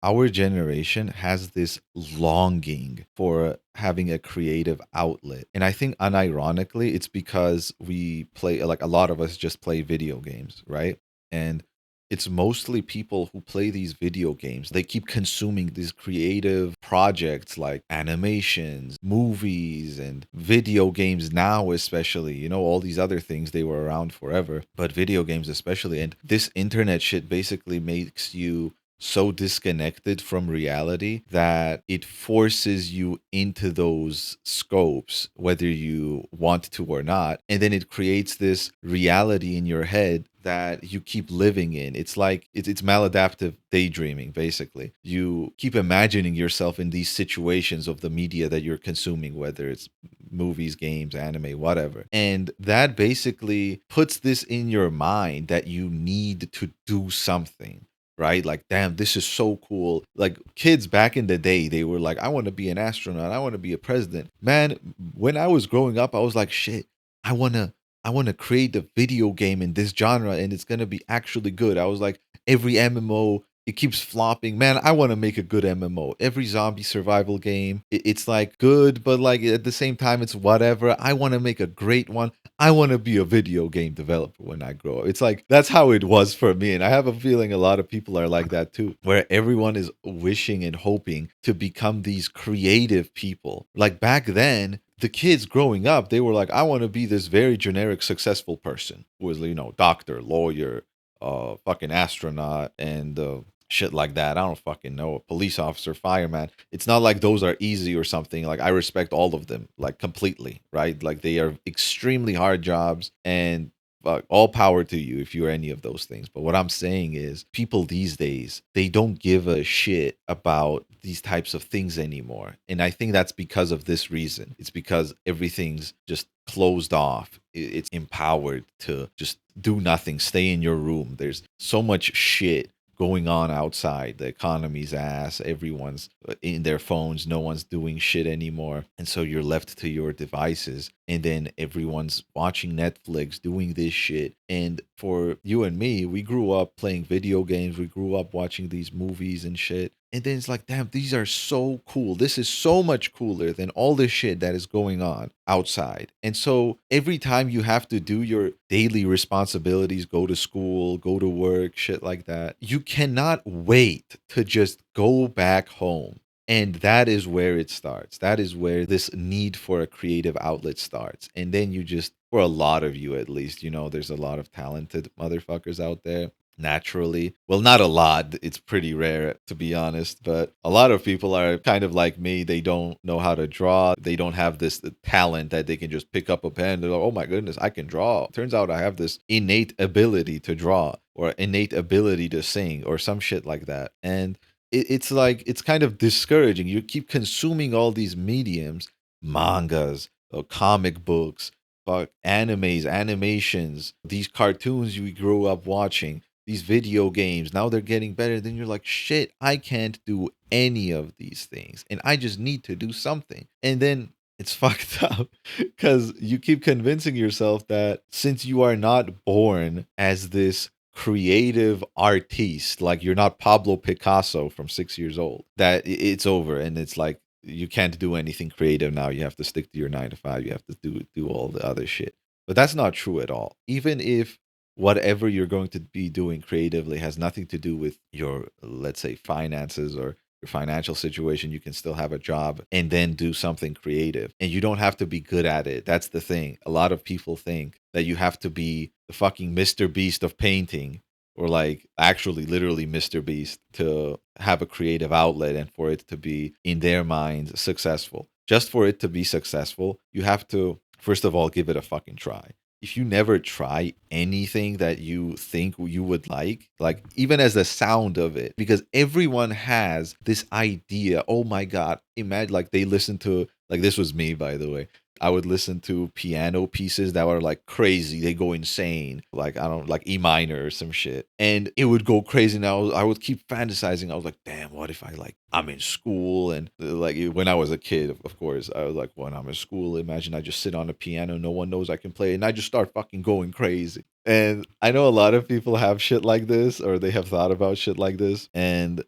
our generation has this longing for having a creative outlet. And I think unironically, it's because we play, like a lot of us just play video games, right? And it's mostly people who play these video games. They keep consuming these creative projects like animations, movies, and video games now, especially. All these other things, they were around forever, but video games especially. And this internet shit basically makes you so disconnected from reality that it forces you into those scopes, whether you want to or not. And then it creates this reality in your head that you keep living in. It's like it's maladaptive daydreaming, basically. You keep imagining yourself in these situations of the media that you're consuming, whether it's movies, games, anime, whatever. And that basically puts this in your mind that you need to do something, right? Like, damn, this is so cool. Like kids back in the day, they were like, I want to be an astronaut. I want to be a president. Man, when I was growing up, I was like, shit, I want to I want to create a video game in this genre and it's going to be actually good. I was like, every MMO, it keeps flopping. Man, I want to make a good MMO. Every zombie survival game, it's like good, but like at the same time, it's whatever. I want to make a great one. I want to be a video game developer when I grow up. It's like that's how it was for me. And I have a feeling a lot of people are like that too, where everyone is wishing and hoping to become these creative people. Like back then, the kids growing up, they were like, I want to be this very generic, successful person who is, doctor, lawyer, fucking astronaut, and shit like that. I don't fucking know. A police officer, fireman. It's not like those are easy or something. Like I respect all of them, like completely, right? Like they are extremely hard jobs, and all power to you if you're any of those things. But what I'm saying is, people these days, they don't give a shit about these types of things anymore. And I think that's because of this reason. It's because everything's just closed off. It's empowered to just do nothing, stay in your room. There's so much shit going on outside. The economy's ass. Everyone's in their phones. No one's doing shit anymore. And so you're left to your devices. And then everyone's watching Netflix, doing this shit. And for you and me, we grew up playing video games. We grew up watching these movies and shit. And then it's like, damn, these are so cool. This is so much cooler than all this shit that is going on outside. And so every time you have to do your daily responsibilities, go to school, go to work, shit like that, you cannot wait to just go back home. And that is where it starts. That is where this need for a creative outlet starts. And then you just, for a lot of you at least, there's a lot of talented motherfuckers out there naturally. Well, not a lot. It's pretty rare, to be honest. But a lot of people are kind of like me. They don't know how to draw. They don't have this talent that they can just pick up a pen. They're like, oh my goodness, I can draw. Turns out I have this innate ability to draw or innate ability to sing or some shit like that. And it's like, it's kind of discouraging. You keep consuming all these mediums, mangas, comic books, animes, animations, these cartoons you grew up watching, these video games, now they're getting better. Then you're like, shit, I can't do any of these things. And I just need to do something. And then it's fucked up because you keep convincing yourself that since you are not born as this creative artiste, like you're not Pablo Picasso from 6 years old, that it's over. And it's like, you can't do anything creative now. You have to stick to your 9 to 5. You have to do all the other shit. But that's not true at all. Even if whatever you're going to be doing creatively has nothing to do with your, let's say, finances or your financial situation, you can still have a job and then do something creative. And you don't have to be good at it. That's the thing. A lot of people think that you have to be the fucking Mr. Beast of painting, or like actually literally Mr. Beast, to have a creative outlet and for it to be in their minds successful. Just for it to be successful, you have to first of all give it a fucking try. If you never try anything that you think you would like even as the sound of it, because everyone has this idea. Oh my god, imagine, like they listen to, like, this was me, by the way. I would listen to piano pieces that were like crazy. They go insane. Like, I don't, like E minor or some shit. And it would go crazy. And I would keep fantasizing. I was like, damn, what if I, like, I'm in school and like when I was a kid, of course, I was like, when I'm in school, imagine I just sit on a piano. No one knows I can play. And I just start fucking going crazy. And I know a lot of people have shit like this, or they have thought about shit like this. And,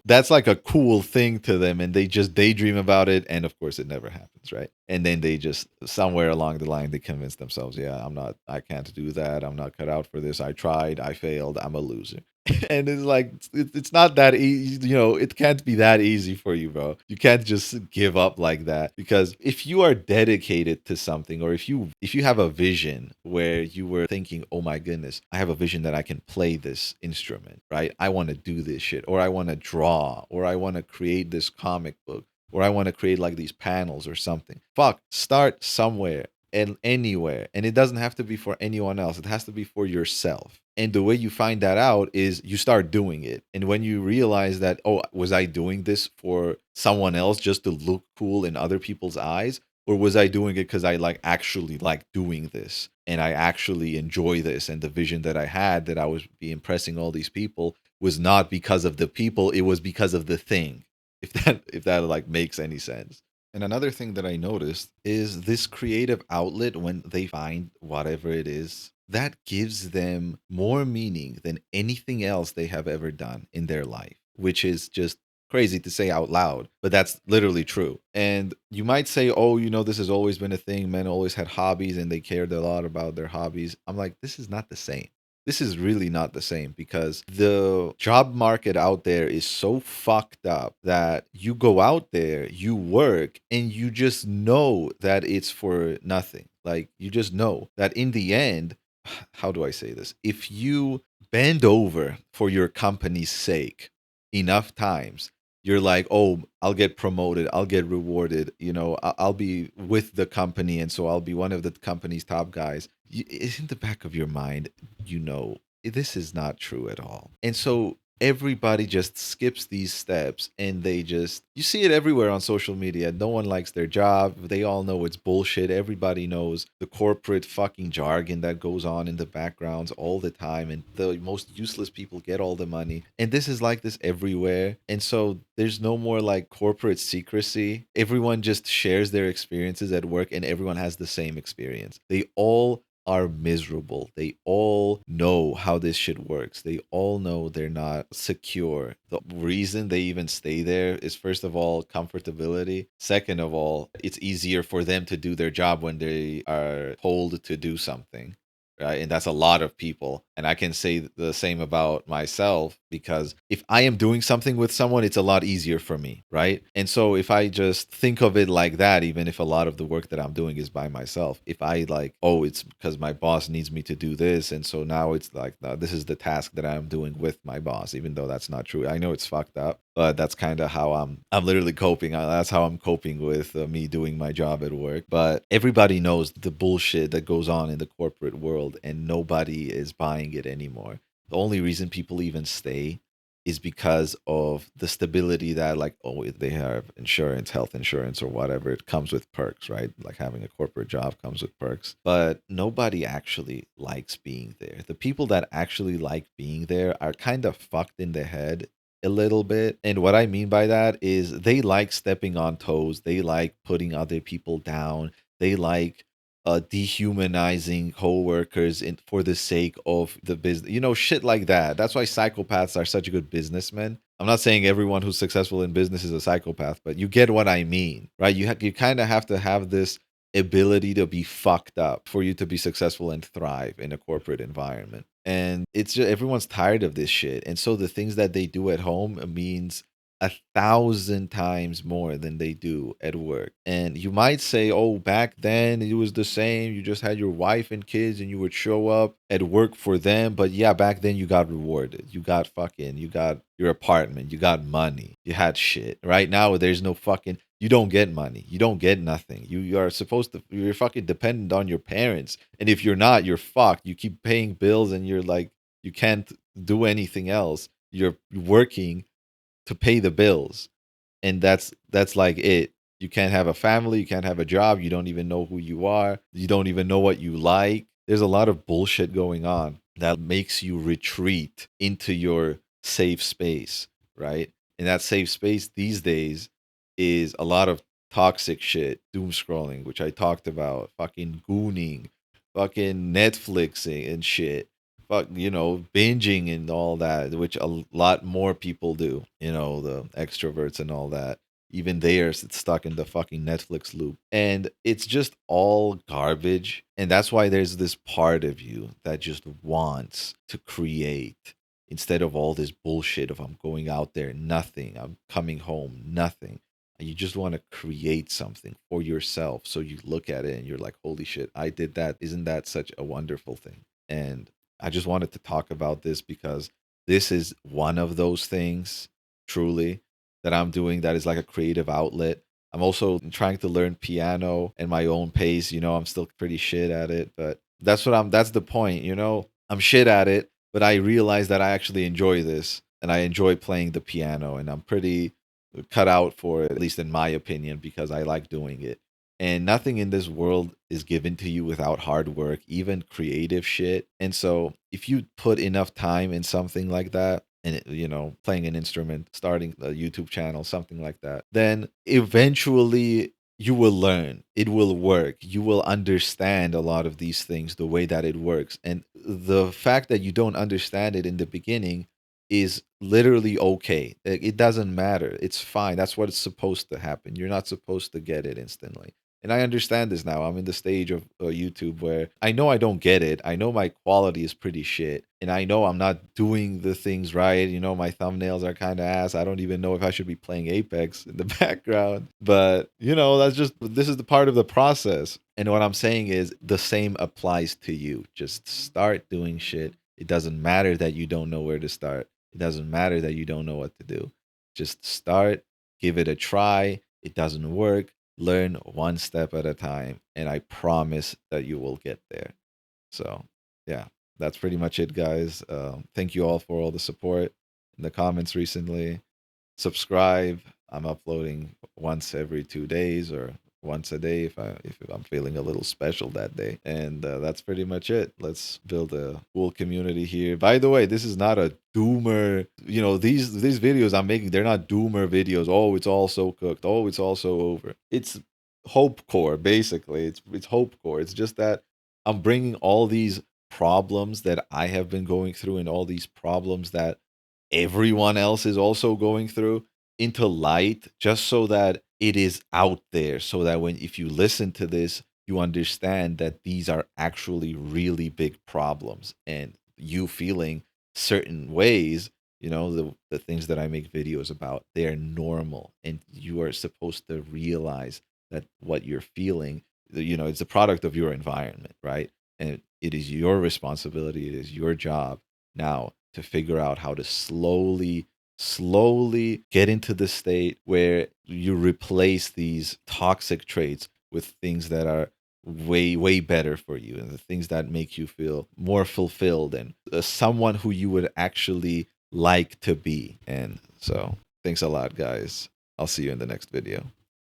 that's like a cool thing to them. And they just daydream about it. And of course, it never happens, right? And then they just, somewhere along the line, they convince themselves, yeah, I can't do that. I'm not cut out for this. I tried, I failed, I'm a loser. And it's like it's not that easy, it can't be that easy for you, bro. You can't just give up like that, because if you are dedicated to something, or if you have a vision where you were thinking, oh my goodness, I have a vision that I can play this instrument, right? I want to do this shit, or I want to draw, or I want to create this comic book, or I want to create like these panels or something. Fuck, start somewhere and anywhere. And it doesn't have to be for anyone else. It has to be for yourself. And the way you find that out is you start doing it. And when you realize that, oh, was I doing this for someone else just to look cool in other people's eyes? Or was I doing it because I actually like doing this and I actually enjoy this? And the vision that I had, that I was be impressing all these people, was not because of the people, it was because of the thing. If that like makes any sense. And another thing that I noticed is this creative outlet, when they find whatever it is, that gives them more meaning than anything else they have ever done in their life, which is just crazy to say out loud, but that's literally true. And you might say, oh, this has always been a thing. Men always had hobbies and they cared a lot about their hobbies. I'm like, this is not the same. This is really not the same, because the job market out there is so fucked up that you go out there, you work, and you just know that it's for nothing. Like, you just know that in the end, how do I say this? If you bend over for your company's sake enough times, you're like, oh, I'll get promoted, I'll get rewarded, I'll be with the company, and so I'll be one of the company's top guys. In the back of your mind, this is not true at all. And so everybody just skips these steps, and you see it everywhere on social media. No one likes their job. They all know it's bullshit. Everybody knows the corporate fucking jargon that goes on in the backgrounds all the time, and the most useless people get all the money. And this is like this everywhere. And so there's no more like corporate secrecy. Everyone just shares their experiences at work, and everyone has the same experience. They all are miserable. They all know how this shit works. They all know they're not secure. The reason they even stay there is, first of all, comfortability. Second of all, it's easier for them to do their job when they are told to do something. Right. And that's a lot of people. And I can say the same about myself, because if I am doing something with someone, it's a lot easier for me. Right. And so if I just think of it like that, even if a lot of the work that I'm doing is by myself, if I like, oh, it's because my boss needs me to do this. And so now it's like, this is the task that I'm doing with my boss, even though that's not true. I know it's fucked up, but that's kind of how I'm literally coping. That's how I'm coping with me doing my job at work. But everybody knows the bullshit that goes on in the corporate world, and nobody is buying it anymore. The only reason people even stay is because of the stability that, like, oh, they have insurance, health insurance or whatever. It comes with perks, right? Like, having a corporate job comes with perks. But nobody actually likes being there. The people that actually like being there are kind of fucked in the head a little bit. And what I mean by that is, they like stepping on toes. They like putting other people down. They like dehumanizing coworkers for the sake of the business. Shit like that. That's why psychopaths are such good businessmen. I'm not saying everyone who's successful in business is a psychopath, but you get what I mean, right? You kind of have to have this ability to be fucked up for you to be successful and thrive in a corporate environment. And it's just, everyone's tired of this shit. And so the things that they do at home means 1,000 times more than they do at work. And you might say, oh, back then it was the same. You just had your wife and kids and you would show up at work for them. But yeah, back then you got rewarded. You got your apartment. You got money. You had shit. Right now, there's no fucking, you don't get money. You don't get nothing. You are supposed to, you're fucking dependent on your parents. And if you're not, you're fucked. You keep paying bills and you're like, you can't do anything else. You're working to pay the bills, and that's like it. You can't have a family, you can't have a job, you don't even know who you are, you don't even know what you like. There's a lot of bullshit going on that makes you retreat into your safe space, right? And that safe space these days is a lot of toxic shit, doom scrolling, which I talked about, fucking gooning, fucking Netflixing and shit, fuck, binging and all that, which a lot more people do. The extroverts and all that. Even they are stuck in the fucking Netflix loop, and it's just all garbage. And that's why there's this part of you that just wants to create instead of all this bullshit of I'm going out there, nothing. I'm coming home, nothing. And you just want to create something for yourself. So you look at it and you're like, holy shit, I did that. Isn't that such a wonderful thing? And I just wanted to talk about this because this is one of those things, truly, that I'm doing that is like a creative outlet. I'm also trying to learn piano at my own pace. I'm still pretty shit at it, but that's the point. I'm shit at it, but I realize that I actually enjoy this and I enjoy playing the piano, and I'm pretty cut out for it, at least in my opinion, because I like doing it. And nothing in this world is given to you without hard work, even creative shit. And so, if you put enough time in something like that, and playing an instrument, starting a YouTube channel, something like that, then eventually you will learn. It will work. You will understand a lot of these things the way that it works. And the fact that you don't understand it in the beginning is literally okay. It doesn't matter. It's fine. That's what it's supposed to happen. You're not supposed to get it instantly. And I understand this now. I'm in the stage of YouTube where I know I don't get it. I know my quality is pretty shit. And I know I'm not doing the things right. My thumbnails are kind of ass. I don't even know if I should be playing Apex in the background. But, this is the part of the process. And what I'm saying is the same applies to you. Just start doing shit. It doesn't matter that you don't know where to start. It doesn't matter that you don't know what to do. Just start, give it a try. It doesn't work. Learn one step at a time, and I promise that you will get there. So, yeah, that's pretty much it, guys. Thank you all for all the support in the comments recently. Subscribe. I'm uploading once every 2 days or once a day if I'm feeling a little special that day. And that's pretty much it. Let's build a cool community here. By the way, this is not a doomer. These videos I'm making, they're not doomer videos. Oh, it's all so cooked. Oh, it's all so over. It's hope core basically. It's hope core. It's just that I'm bringing all these problems that I have been going through and all these problems that everyone else is also going through into light, just so that it is out there, so that when if you listen to this you understand that these are actually really big problems, and you feeling certain ways, the things that I make videos about, they are normal, and you are supposed to realize that what you're feeling, it's a product of your environment, right? And it is your responsibility, it is your job now to figure out how to slowly get into the state where you replace these toxic traits with things that are way better for you, and the things that make you feel more fulfilled and someone who you would actually like to be. And so thanks a lot, guys. I'll see you in the next video.